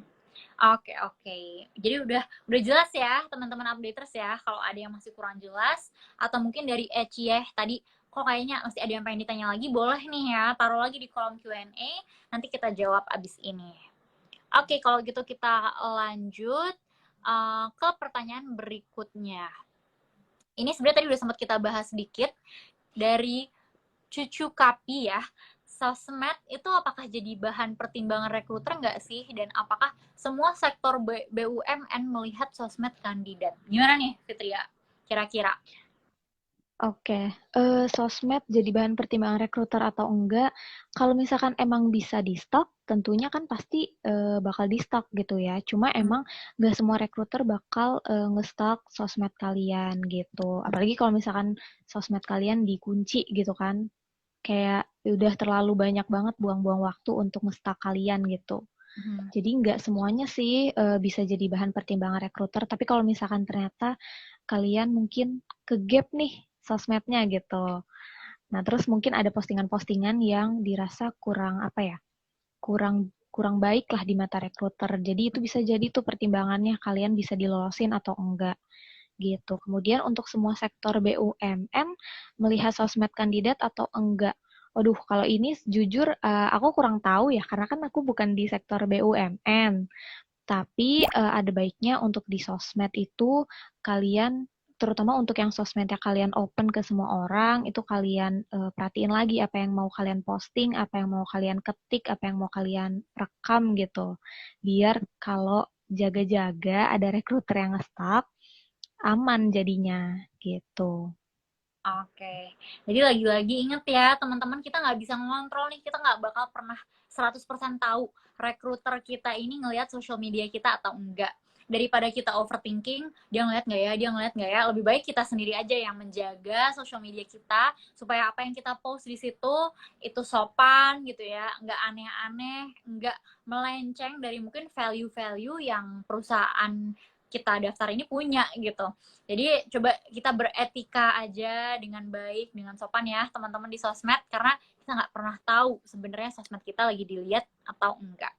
Oke, oke. Jadi udah jelas ya teman-teman updaters ya. Kalau ada yang masih kurang jelas atau mungkin dari Eci tadi kok kayaknya masih ada yang pengen ditanya lagi, boleh nih ya taruh lagi di kolom Q&A, nanti kita jawab abis ini. Oke, kalau gitu kita lanjut ke pertanyaan berikutnya. Ini sebenarnya tadi udah sempat kita bahas sedikit dari Cucu Kapi ya. Sosmed itu apakah jadi bahan pertimbangan rekruter nggak sih? Dan apakah semua sektor BUMN melihat sosmed kandidat? Gimana nih, Fitria? Kira-kira? Oke, sosmed jadi bahan pertimbangan rekruter atau enggak, kalau misalkan emang bisa di-stalk, tentunya kan pasti bakal di-stalk gitu ya. Cuma emang nggak semua rekruter bakal nge-stalk sosmed kalian gitu. Apalagi kalau misalkan sosmed kalian dikunci gitu kan, kayak udah terlalu banyak banget buang-buang waktu untuk nge-stalk kalian gitu. Jadi nggak semuanya sih bisa jadi bahan pertimbangan rekruter, tapi kalau misalkan ternyata kalian mungkin ke-gap nih sosmednya gitu. Nah, terus mungkin ada postingan-postingan yang dirasa kurang apa ya? Kurang kurang baik lah di mata rekruter. Jadi itu bisa jadi tuh pertimbangannya kalian bisa dilolosin atau enggak gitu. Kemudian untuk semua sektor BUMN melihat sosmed kandidat atau enggak. Waduh, kalau ini jujur aku kurang tahu ya karena kan aku bukan di sektor BUMN. Tapi ada baiknya untuk di sosmed itu kalian terutama untuk yang sosmednya kalian open ke semua orang, itu kalian perhatiin lagi apa yang mau kalian posting, apa yang mau kalian ketik, apa yang mau kalian rekam gitu. Biar kalau jaga-jaga ada rekruter yang nge-stalk, aman jadinya gitu. Oke, jadi lagi-lagi inget ya teman-teman, kita nggak bisa ngontrol nih, kita nggak bakal pernah 100% tahu rekruter kita ini ngelihat social media kita atau enggak. Daripada kita overthinking, dia ngeliat nggak ya, dia ngeliat nggak ya, lebih baik kita sendiri aja yang menjaga social media kita, supaya apa yang kita post di situ, itu sopan gitu ya, nggak aneh-aneh, nggak melenceng dari mungkin value-value yang perusahaan kita daftar ini punya gitu. Jadi coba kita beretika aja dengan baik, dengan sopan ya teman-teman di sosmed, karena kita nggak pernah tahu sebenarnya sosmed kita lagi dilihat atau enggak.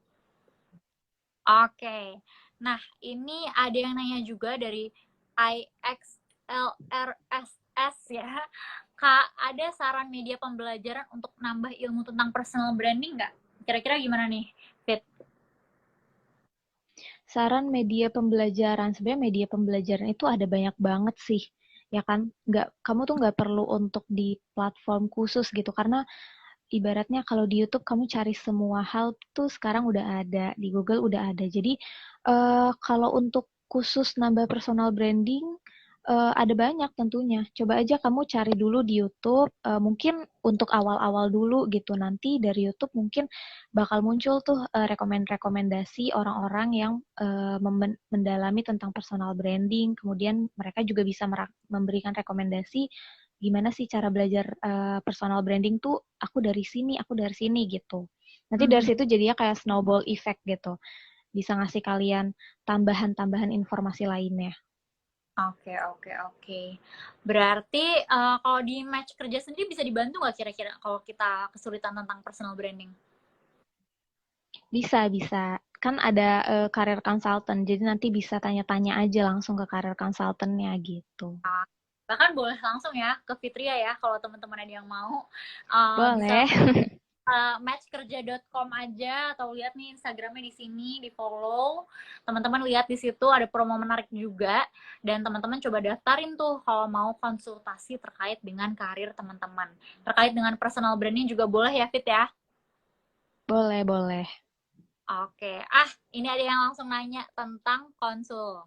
Oke, nah ini ada yang nanya juga dari IXLRSS ya. Kak, ada saran media pembelajaran untuk nambah ilmu tentang personal branding nggak? Kira-kira gimana nih, Fit? Saran media pembelajaran, sebenarnya media pembelajaran itu ada banyak banget sih, ya kan? Kamu tuh nggak perlu untuk di platform khusus gitu, karena ibaratnya kalau di YouTube kamu cari semua hal tuh sekarang udah ada, di Google udah ada. Jadi kalau untuk khusus nambah personal branding ada banyak tentunya. Coba aja kamu cari dulu di YouTube, mungkin untuk awal-awal dulu gitu. Nanti dari YouTube mungkin bakal muncul tuh rekomendasi orang-orang yang mendalami tentang personal branding. Kemudian mereka juga bisa memberikan rekomendasi gimana sih cara belajar personal branding tuh aku dari sini gitu. Nanti dari Mhm. situ jadinya kayak snowball effect gitu. Bisa ngasih kalian tambahan-tambahan informasi lainnya. Oke, oke, oke. Berarti kalau di match kerja sendiri bisa dibantu nggak kira-kira kalau kita kesulitan tentang personal branding? Bisa, bisa. Kan ada career consultant, jadi nanti bisa tanya-tanya aja langsung ke career consultant-nya gitu. Ah, bahkan boleh langsung ya ke Fitria ya kalau teman-teman ada yang mau. Bisa Boleh. matchkerja.com aja atau lihat nih Instagramnya di sini, di follow. Teman-teman lihat di situ ada promo menarik juga dan teman-teman coba daftarin tuh kalau mau konsultasi terkait dengan karir teman-teman. Terkait dengan personal branding juga boleh ya Fit ya. Boleh, boleh. Oke, ini ada yang langsung nanya tentang konsul.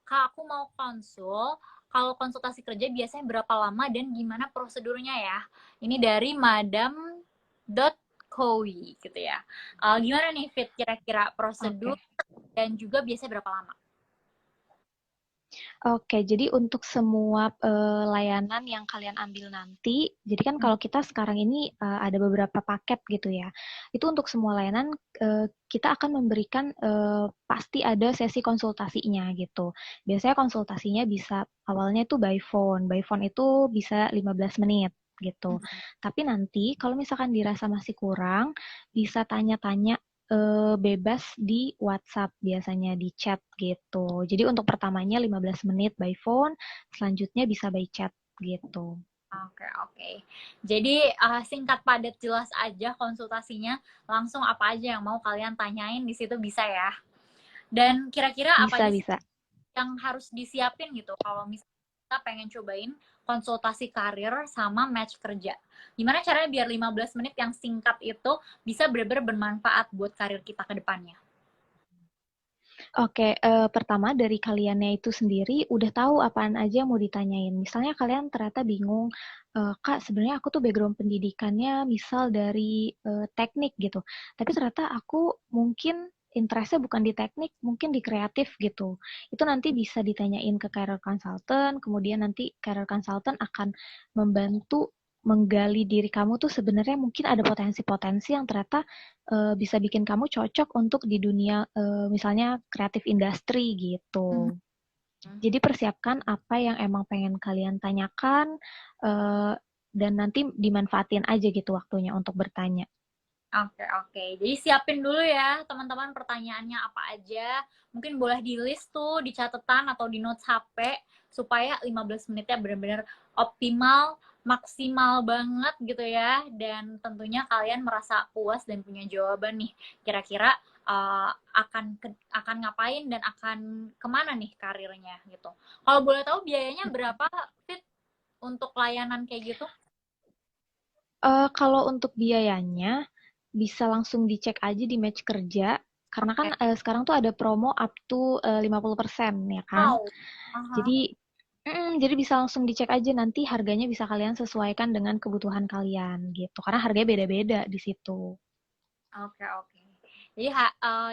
Kak, aku mau konsul. Kalau konsultasi kerja biasanya berapa lama dan gimana prosedurnya ya? Ini dari Madam.Kowi gitu ya. Gimana nih Fit kira-kira prosedur Oke. dan juga biasanya berapa lama? Oke, jadi untuk semua layanan yang kalian ambil nanti, jadi kan Hmm. kalau kita sekarang ini ada beberapa paket gitu ya. Itu untuk semua layanan kita akan memberikan pasti ada sesi konsultasinya gitu. Biasanya konsultasinya bisa awalnya itu by phone. By phone itu bisa 15 menit gitu. Tapi nanti kalau misalkan dirasa masih kurang, bisa tanya-tanya bebas di WhatsApp biasanya di chat gitu. Jadi untuk pertamanya 15 menit by phone, selanjutnya bisa by chat gitu. Oke, oke. Jadi singkat padat jelas aja konsultasinya, langsung apa aja yang mau kalian tanyain di situ bisa ya. Dan kira-kira apa Bisa, aja sih bisa. yang harus disiapin gitu kalau misalnya kita pengen cobain konsultasi karir sama match kerja. Gimana caranya biar 15 menit yang singkat itu bisa benar-benar bermanfaat buat karir kita ke depannya? Oke, pertama dari kaliannya itu sendiri udah tahu apaan aja yang mau ditanyain. Misalnya kalian ternyata bingung, Kak sebenarnya aku tuh background pendidikannya misal dari teknik gitu. Tapi ternyata aku mungkin interestnya bukan di teknik, mungkin di kreatif gitu. Itu nanti bisa ditanyain ke career consultant, kemudian nanti career consultant akan membantu menggali diri kamu tuh sebenarnya mungkin ada potensi-potensi yang ternyata bisa bikin kamu cocok untuk di dunia misalnya kreatif industri gitu. Mhm. Jadi persiapkan apa yang emang pengen kalian tanyakan, dan nanti dimanfaatin aja gitu waktunya untuk bertanya. Oke. Jadi siapin dulu ya teman-teman pertanyaannya apa aja. Mungkin boleh di list tuh di catatan atau di notes HP supaya 15 menitnya benar-benar optimal, maksimal banget gitu ya. Dan tentunya kalian merasa puas dan punya jawaban nih. Kira-kira akan ngapain dan akan kemana nih karirnya gitu. Kalau boleh tahu biayanya berapa Fit untuk layanan kayak gitu? Kalau untuk biayanya bisa langsung dicek aja di Match Kerja karena kan Oke. sekarang tuh ada promo up to 50% ya kan. Wow. Aha. Jadi bisa langsung dicek aja nanti harganya bisa kalian sesuaikan dengan kebutuhan kalian gitu. Karena harganya beda-beda di situ. Oke.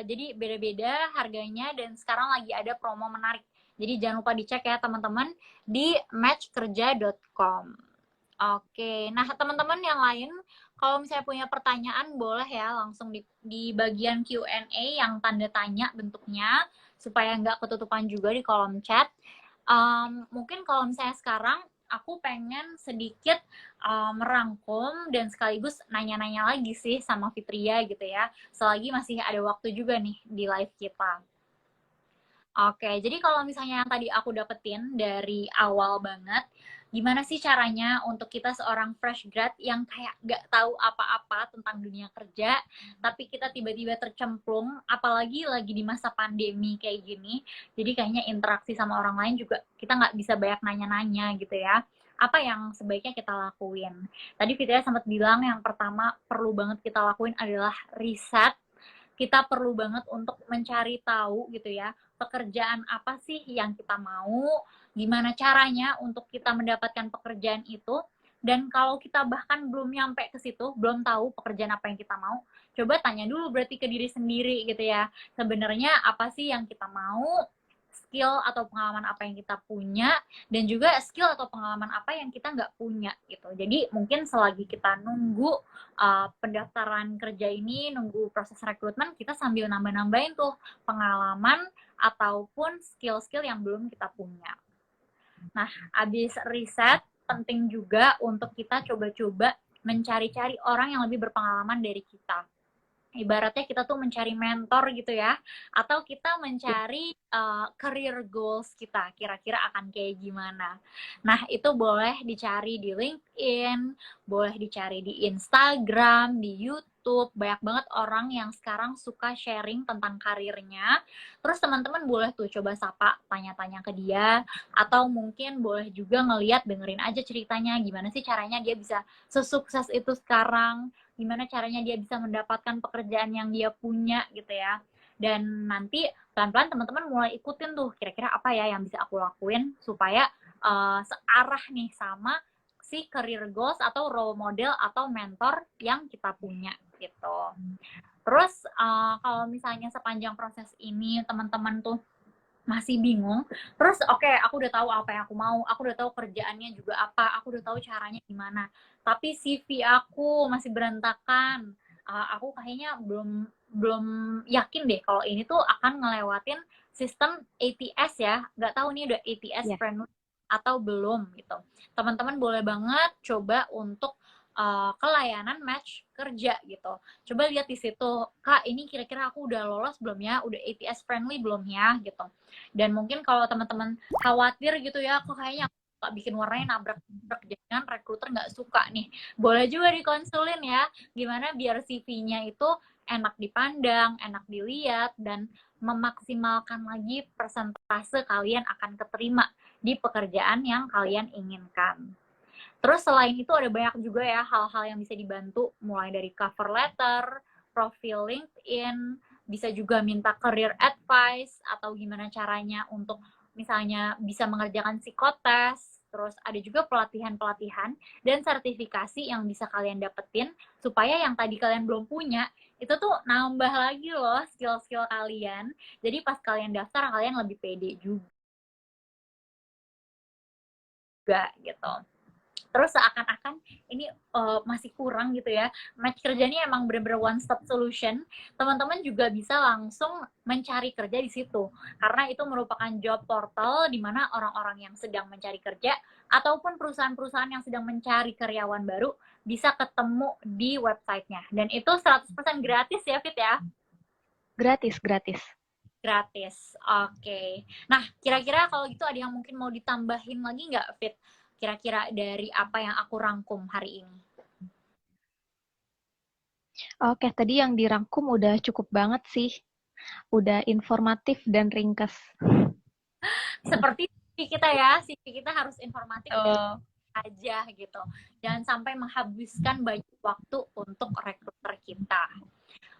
Jadi beda-beda harganya dan sekarang lagi ada promo menarik. Jadi jangan lupa dicek ya teman-teman di matchkerja.com. Oke, nah teman-teman yang lain kalau misalnya punya pertanyaan boleh ya langsung di bagian Q&A yang tanda tanya bentuknya supaya nggak ketutupan juga di kolom chat. Mungkin kalau misalnya sekarang aku pengen sedikit merangkum dan sekaligus nanya-nanya lagi sih sama Fitria gitu ya. Selagi masih ada waktu juga nih di live kita. Oke, jadi kalau misalnya yang tadi aku dapetin dari awal banget, gimana sih caranya untuk kita seorang fresh grad yang kayak gak tahu apa-apa tentang dunia kerja, tapi kita tiba-tiba tercemplung, apalagi lagi di masa pandemi kayak gini, jadi kayaknya interaksi sama orang lain juga kita nggak bisa banyak nanya-nanya gitu ya. Apa yang sebaiknya kita lakuin? Tadi Fitria sempat bilang yang pertama perlu banget kita lakuin adalah riset. Kita perlu banget untuk mencari tahu gitu ya, pekerjaan apa sih yang kita mau, gimana caranya untuk kita mendapatkan pekerjaan itu, dan kalau kita bahkan belum nyampe ke situ, belum tahu pekerjaan apa yang kita mau, coba tanya dulu berarti ke diri sendiri gitu ya, sebenarnya apa sih yang kita mau, skill atau pengalaman apa yang kita punya, dan juga skill atau pengalaman apa yang kita nggak punya gitu. Jadi mungkin selagi kita nunggu pendaftaran kerja ini, nunggu proses rekrutmen, kita sambil nambah-nambahin tuh pengalaman ataupun skill-skill yang belum kita punya. Nah, habis riset, penting juga untuk kita coba-coba mencari-cari orang yang lebih berpengalaman dari kita. Ibaratnya kita tuh mencari mentor gitu ya, atau kita mencari career goals kita, kira-kira akan kayak gimana. Nah, itu boleh dicari di LinkedIn, boleh dicari di Instagram, di YouTube, banyak banget orang yang sekarang suka sharing tentang karirnya. Terus teman-teman boleh tuh coba sapa, tanya-tanya ke dia, atau mungkin boleh juga ngeliat, dengerin aja ceritanya, gimana sih caranya dia bisa sesukses itu sekarang, gimana caranya dia bisa mendapatkan pekerjaan yang dia punya gitu ya. Dan nanti pelan-pelan teman-teman mulai ikutin tuh kira-kira apa ya yang bisa aku lakuin supaya searah nih sama si career goals atau role model atau mentor yang kita punya gitu. Terus kalau misalnya sepanjang proses ini teman-teman tuh masih bingung, terus oke, aku udah tahu apa yang aku udah tahu kerjaannya juga apa, aku udah tahu caranya gimana, tapi CV aku masih berantakan, aku kayaknya belum belum yakin deh kalau ini tuh akan ngelewatin sistem ATS ya, nggak tahu nih udah ATS Ya. friendly atau belum gitu. Teman-teman boleh banget coba untuk ke layanan match kerja gitu. Coba lihat di situ, Kak, ini kira-kira aku udah lolos belum ya? Udah ATS friendly belum ya? Gitu. Dan mungkin kalau teman-teman khawatir gitu ya, kok kayaknya aku bikin warnanya nabrak-nabrak, jangan rekruter nggak suka nih. Boleh juga dikonsulin ya, gimana biar CV-nya itu enak dipandang, enak dilihat, dan memaksimalkan lagi persentase kalian akan keterima di pekerjaan yang kalian inginkan. Terus selain itu ada banyak juga ya hal-hal yang bisa dibantu, mulai dari cover letter, profil LinkedIn, bisa juga minta career advice, atau gimana caranya untuk misalnya bisa mengerjakan psikotes, terus ada juga pelatihan-pelatihan dan sertifikasi yang bisa kalian dapetin, supaya yang tadi kalian belum punya, itu tuh nambah lagi loh skill-skill kalian, jadi pas kalian daftar, kalian lebih pede juga gitu. terus seakan-akan ini masih kurang gitu ya. Match kerja ini emang bener-bener one stop solution. Teman-teman juga bisa langsung mencari kerja di situ, karena itu merupakan job portal di mana orang-orang yang sedang mencari kerja ataupun perusahaan-perusahaan yang sedang mencari karyawan baru bisa ketemu di websitenya. Dan itu 100% gratis ya, Fit ya? Gratis, gratis. Gratis. Oke. Nah, kira-kira kalau gitu ada yang mungkin mau ditambahin lagi nggak, Fit? Kira-kira dari apa yang aku rangkum hari ini. Oke, tadi yang dirangkum udah cukup banget sih. Udah informatif dan ringkas. Seperti CV kita ya, CV kita harus informatif dan Oh. aja gitu. Jangan sampai menghabiskan banyak waktu untuk rekruter kita.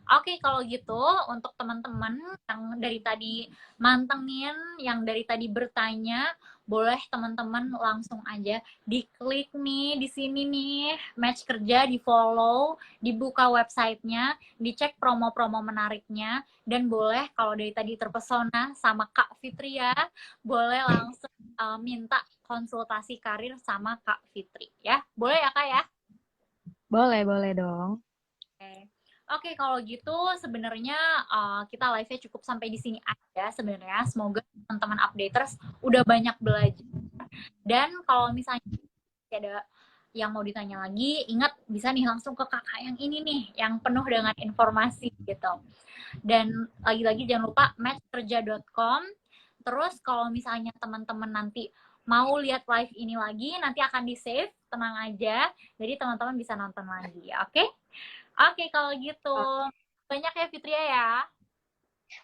Oke, kalau gitu untuk teman-teman yang dari tadi mantengin, yang dari tadi bertanya, boleh teman-teman langsung aja diklik nih di sini nih, match kerja, di-follow, dibuka websitenya, dicek promo-promo menariknya, dan boleh kalau dari tadi terpesona sama Kak Fitria, boleh langsung minta konsultasi karir sama Kak Fitri ya. Boleh ya Kak ya? Boleh dong. Oke, kalau gitu sebenarnya kita live-nya cukup sampai di sini aja sebenarnya. Semoga teman-teman updaters udah banyak belajar. Dan kalau misalnya ada yang mau ditanya lagi, ingat bisa nih langsung ke kakak yang ini nih, yang penuh dengan informasi gitu. Dan lagi-lagi jangan lupa matchkerja.com. Terus kalau misalnya teman-teman nanti mau lihat live ini lagi, nanti akan di-save, tenang aja. Jadi teman-teman bisa nonton lagi, oke? Oke, kalau gitu. Banyak ya Fitria ya.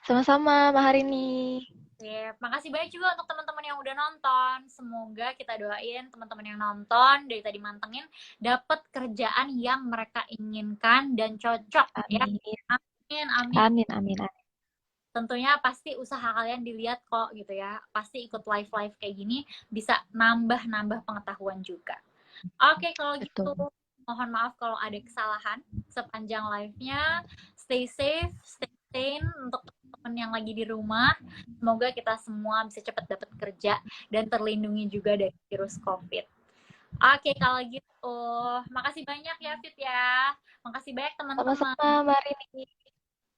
Sama-sama, Maharini. Sip. Makasih banyak juga untuk teman-teman yang udah nonton. Semoga kita doain teman-teman yang nonton dari tadi mantengin dapat kerjaan yang mereka inginkan dan cocok ya. Amin. Amin, amin. Amin, amin, amin. Tentunya pasti usaha kalian dilihat kok gitu ya. Pasti ikut live-live kayak gini bisa nambah-nambah pengetahuan juga. Oke, kalau gitu Betul. mohon maaf kalau ada kesalahan sepanjang live-nya. Stay safe, stay sane untuk teman-teman yang lagi di rumah. Semoga kita semua bisa cepat dapat kerja dan terlindungi juga dari virus COVID. Oke, kalau gitu, makasih banyak ya Fit ya. Makasih banyak teman-teman. Sama-sama, Maharini.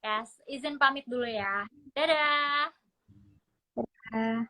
Yes, izin pamit dulu ya. Dadah. Ah.